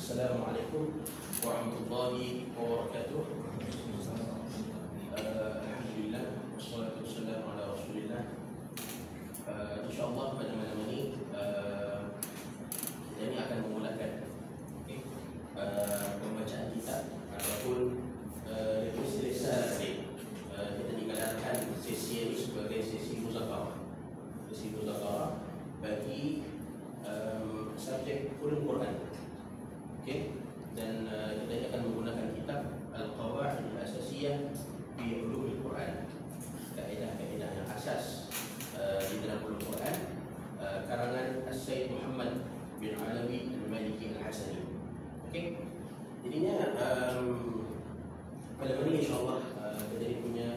Assalamualaikum warahmatullahi wabarakatuh. Alhamdulillah, wassalatu wassalamu ala Rasulillah. InsyaAllah pada malam ini kita ini akan memulakan pembacaan kitab ataupun risalah tadi. Kita digalakkan sesi ini sebagai sesi muzakarah. Sesi muzakarah bagi subjek ulum Quran. Dan kita akan menggunakan kitab Al-Qawaid Al-Asasiyah fi Ulumil Quran, kaedah-kaedah yang asas di dalam ulum Quran, karangan As-Sayyid Muhammad bin Alawi Al-Maliki Al-Hasani. Jadinya pada hari ini insyaAllah kita punya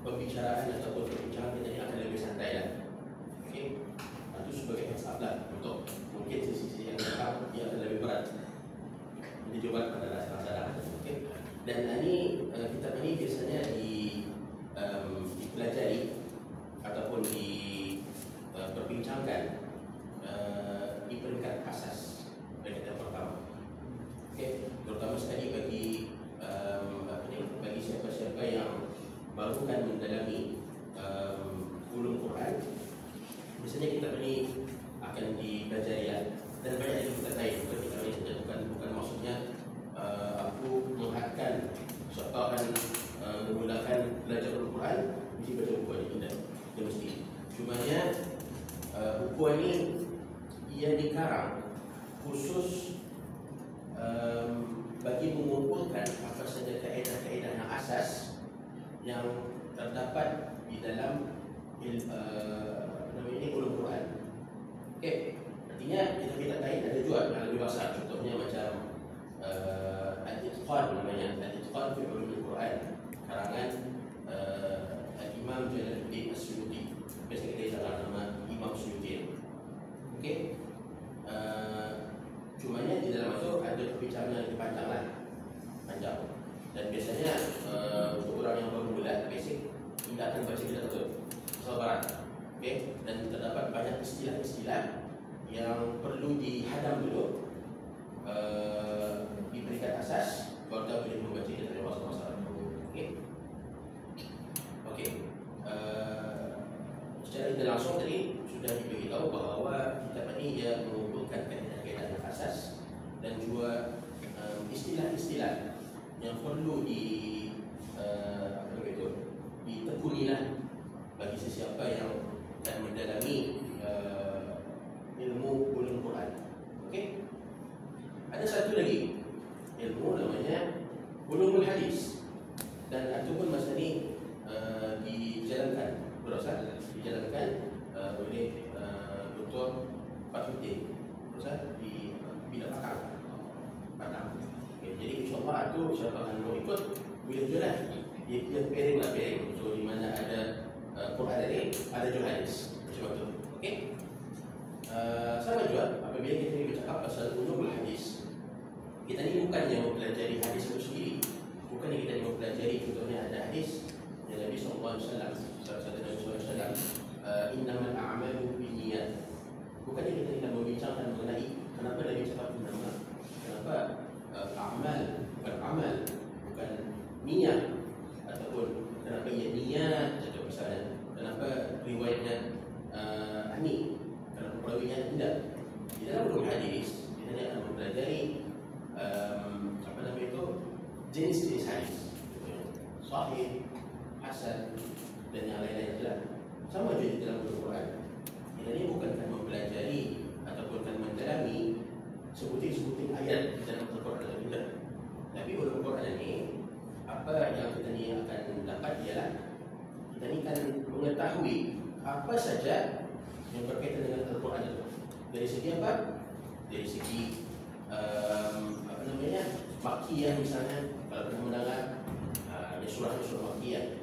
pembicaraan ataupun perbincangan kita ini akan lebih santai lah. Itu sebagai heads up lah untuk mungkin sisi yang dekat dia akan lebih berat. Jadi coba pada rasa-rasa. Dan ini kitab ini biasanya dipelajari ataupun diperbincangkan di peringkat asas peringkat yang pertama. Terutama sekali bagi bagi siapa-siapa yang baru kan mendalami ulum Quran. Biasanya kitab ini akan dipelajari dan banyak yang kita tahu. Kitab ini saja bukan maksudnya aku menghadkan serta akan menggunakan belajar Al-Quran mesti baca buku ini, tidak. Dia mesti. Cumanya buku ini ia dikarang khusus bagi mengumpulkan apa saja kaedah-kaedah yang asas yang terdapat di dalam ini ulum Quran. Artinya kita kait ada juga yang lebih besar. Contohnya macam Al-Itqan namanya, Al-Itqan fi Ulumil Quran, karangan Imam Jalaluddin As-Suyuti. Biasa kita dengar nama Imam Suyuti. Cumanya di dalam itu ada perbincangan yang panjang. Dan biasanya untuk orang yang baru mula basic tidak akan baca kita betul. Sabaran. Dan terdapat banyak istilah-istilah yang perlu dihadam dulu di peringkat asas baru kita boleh membaca kita dari masalah-masalah. Secara tidak langsung tadi sudah diberitahu bahawa kitab ini ia mengumpulkan kaedah-kaedah yang asas dan juga istilah-istilah yang perlu ditekunilah bagi sesiapa yang dan mendalami ilmu ulum Quran. Ada satu lagi ilmu namanya ulumul hadis, dan itu pun masa ni dijalankan oleh Dr. Fathuddin di bidang Padang. Jadi insyaAllah itu siapa yang mau ikut boleh jualan. Dia pairing. So di mana ada Quran tadi, ada juga hadis. Macam tu. Sama juga apabila kita bercakap pasal ulumul hadis, kita ni bukannya mempelajari hadis itu sendiri. Bukannya kita ni mempelajari contohnya ada hadis yang Nabi SAW, salah satu Nabi SAW, innamal a'malu binniyat. Bukannya kita nak membincangkan mengenai kenapa Nabi cakap nama, kenapa bukan amal, bukan niat, ataupun kenapa ia niat atau misalnya kenapa riwayatnya ini, kenapa perawinya tidak. Di dalam ulum hadis kita akan mempelajari jenis-jenis hadis, sahih, hasan dan yang lain-lain jelas. Sama juga di dalam ulum Quran. Kita ini bukan akan mempelajari ataupun akan mendalami sebutin ayat di dalam Al-Quran tidak. Tapi ulum Quran ini apa yang kita ni akan dapat ialah kita ni akan mengetahui apa saja yang berkaitan dengan Al-Quran itu. Dari segi apa? Dari segi Makkiyah misalnya, kalau pernah mendengar ada surah-surah Makkiyah.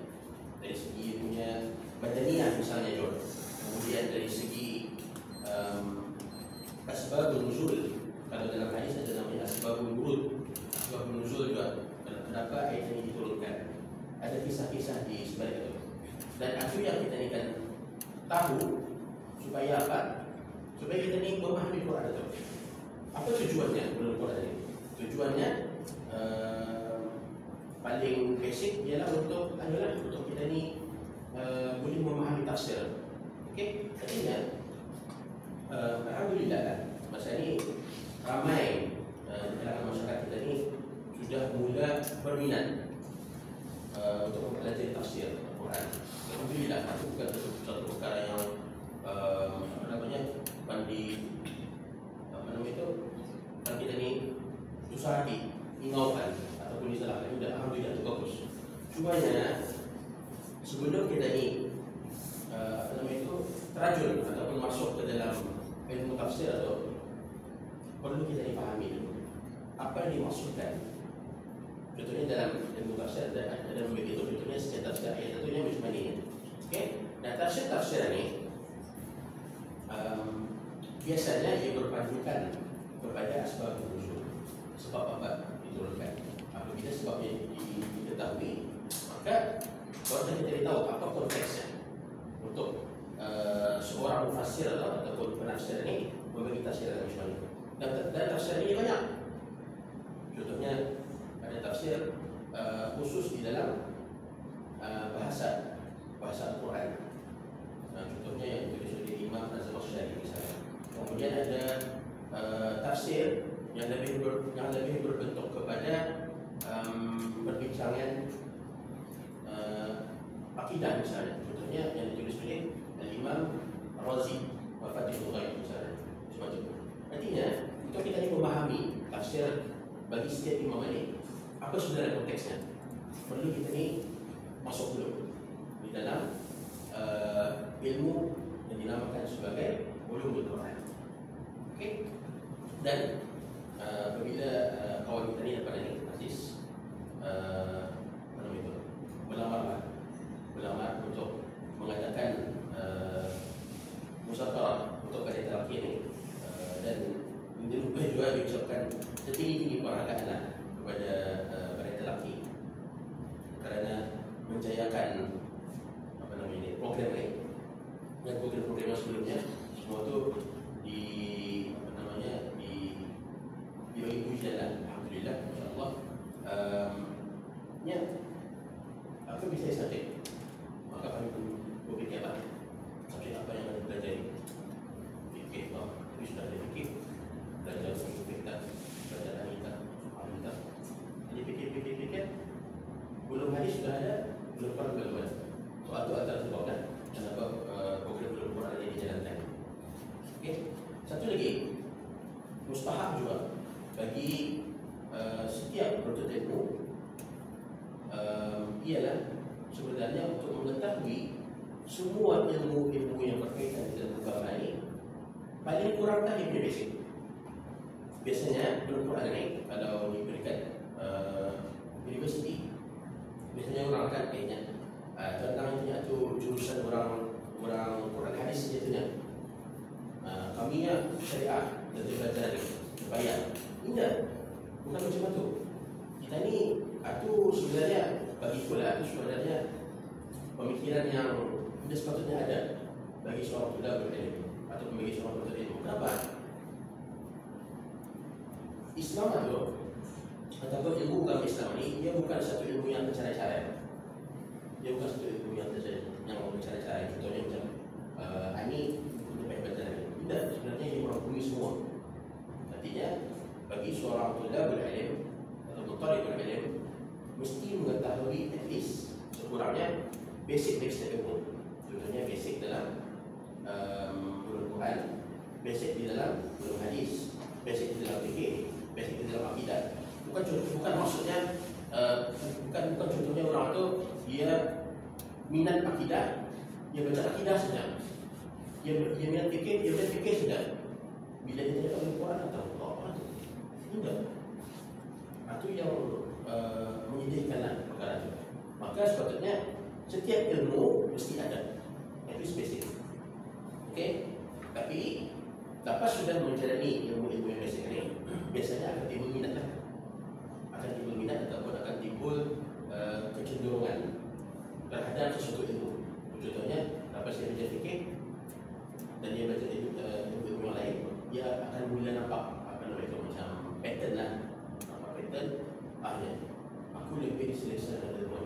Dari segi punya Madaniyah misalnya juga. Kemudian dari segi asbabun nuzul, kalau dalam hadis ada namanya asbabun nurud, asbabun nuzul juga. Kenapa ayat ini diturunkan? Ada kisah-kisah di sebalik itu. Dan itu yang kita ni kan tahu supaya apa? Supaya kita ni memahami Quran itu. Apa tujuannya ulumul Quran ini? Tujuannya paling basic ialah untuk kita ni boleh memahami tafsir. Okey, artinya alhamdulillah lah, masa ni ramai di kalangan masyarakat kita ni sudah mula berminat untuk mempelajari tafsir Al-Quran. Alhamdulillah, itu bukan satu perkara yang kita ni susah hati ingaukan ataupun disalahkan. Alhamdulillah, itu bagus. Cumanya sebelum kita ni terajun ataupun masuk ke dalam ilmu tafsir atau perlu kita dipahami dulu apa yang dimaksudkan. Contohnya dalam ilmu tafsir ada begitu, contohnya secara tafsir ayat tentunya macam ni. Okey, dan tafsir ni biasanya ia berpandukan kepada asbab nuzul, sebab apa diturunkan. Apabila sebabnya diketahui, maka kalau kita tahu apa konteksnya untuk seorang mufassir ataupun penafsir ini membagi tafsir macam mana. Dan tafsir ini banyak. Contohnya ada tafsir khusus di dalam bahasa Al-Quran. Contohnya yang ditulis oleh Imam Az-Zamakhsyari misalnya. Kemudian ada tafsir yang lebih berbentuk kepada perbincangan akidah misalnya. Contohnya yang ditulis oleh Imam Razi, Mafatihul Ghaib misalnya. Semacam itu. Artinya untuk kita ni memahami tafsir bagi setiap imam ini, apa sebenarnya konteksnya, perlu kita ni masuk dulu di dalam ilmu yang dinamakan sebagai ulumul Quran. Okey. Dan apabila kawan kita ni dapat ni Aziz melamar untuk mengadakan musyawarah untuk pada terakhir ini, dan juga diucapkan setinggi-tinggi penghargaan kepada pada terakhir kerana menjayakan program ini dan program-program sebelumnya. Semua tu dibagi pujian lah. Alhamdulillah, insyaAllah. Apa bisa subjek? Maka kami berfikir apa? Subjek apa yang ada belajar? Fikir, kami sudah ada fikir. Belajar kita, belajar kita. Jadi fikir. Belum hadis sudah ada, belum Quran belum ada. Soal itu antara sebabnya kenapa program belum Quran ini dijalankan. Okey. Satu lagi, mustahab juga bagi setiap penuntut ilmu ialah sebenarnya untuk mengetahui semua ilmu-ilmu yang berkaitan dengan agama ini, paling kurang tadi punya basic. Biasanya belum Quran ini kalau diberikan universiti, biasanya orang akan kayaknya tentang itu jurusan orang Quran hadis saja. Kami syariah dan belajar bayar. Tidak, bukan macam itu. Kita ni itu sebenarnya bagi pula itu sebenarnya pemikiran yang tidak sepatutnya ada bagi seorang muda berilmu atau bagi seorang penuntut ilmu. Kenapa? Islam itu ataupun ilmu agama Islam ini, dia bukan satu ilmu yang bercara-cara. Dia bukan satu ilmu yang bercara-cara. Contohnya macam ini untuk baik baca ni. Tidak, sebenarnya ia merangkumi semua. Artinya bagi seorang muda berilmu atau mutarib berilmu mesti mengetahui at least sekurangnya basic ilmu. Contohnya basic dalam ulum Quran, basic di dalam ulum hadis, basic di dalam fikih, basic di dalam akidah. Bukan maksudnya bukan contohnya orang tu dia minat akidah, dia baca akidah saja. Dia minat fikih, dia baca fikih saja. Bila dia tanya ulum Quran atau apa tu? Tidak. Itu yang menyedihkanlah perkara itu. Maka sepatutnya setiap ilmu mesti ada, itu spesifik. Okey, tapi lepas sudah menjalani ilmu-ilmu yang basic ini, biasanya akan timbul minat ataupun akan timbul kecenderungan terhadap sesuatu ilmu. Contohnya, lepas dia belajar fikih dan dia belajar ilmu yang lain, dia akan mula nampak selesa dengan ilmu.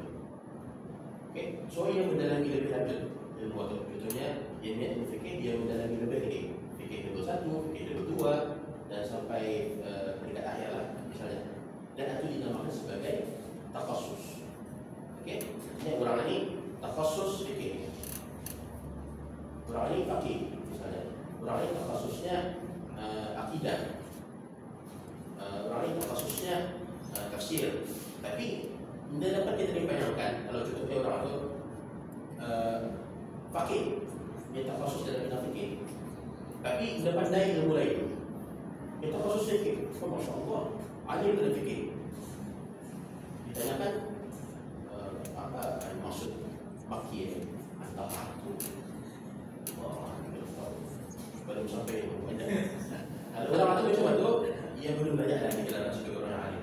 Okay, so ia mendalami lebih lanjut ilmu itu. Contohnya yang niat ilmu fikih, dia mendalami lebih lagi fikih level 1, fikih level 2 dan sampai peringkat akhir lah misalnya. Dan itu dinamakan sebagai takhasus. Okay, ini orang ini takhasus fikih, orang ini fakih misalnya, orang ini takhasusnya akidah, orang ini takhasusnya tafsir. Tapi tidak dapat kita bayangkan kalau contohnya orang itu fakih, dia takhasus dalam bidang fikih, tapi tidak pandai ilmu lain. Dia takhasus fikih, oh masya Allah, alim dalam fikih. Ditanyakan apa maksud makiyah antara aku, belum sampai banyak. Kalau orang itu macam itu, ia belum belajar lagi dalam sebagai orang alim.